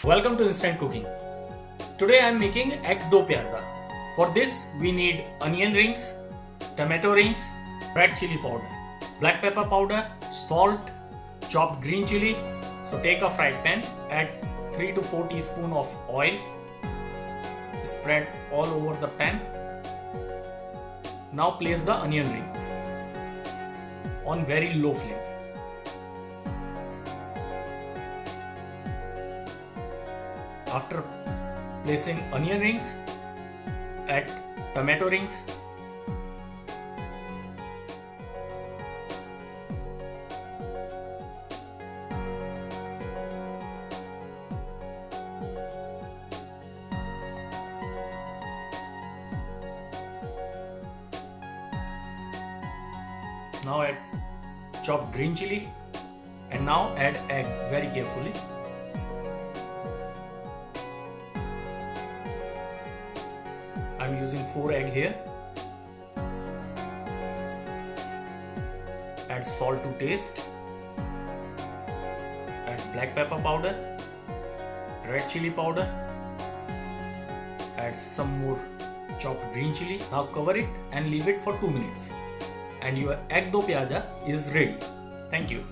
Welcome to Instant Cooking. Today I am making egg do pyaza. For this we need onion rings, tomato rings, red chili powder, black pepper powder, salt, chopped green chili. So take a fried pan, add 3 to 4 teaspoons of oil, spread all over the pan. Now place the onion rings on very low flame. After placing onion rings, add tomato rings. Now add chopped green chili and now add egg very carefully. I am using 4 eggs here. Add salt to taste. Add black pepper powder, red chili powder. Add some more chopped green chili. Now cover it and leave it for 2 minutes. And your egg do pyaza is ready. Thank you.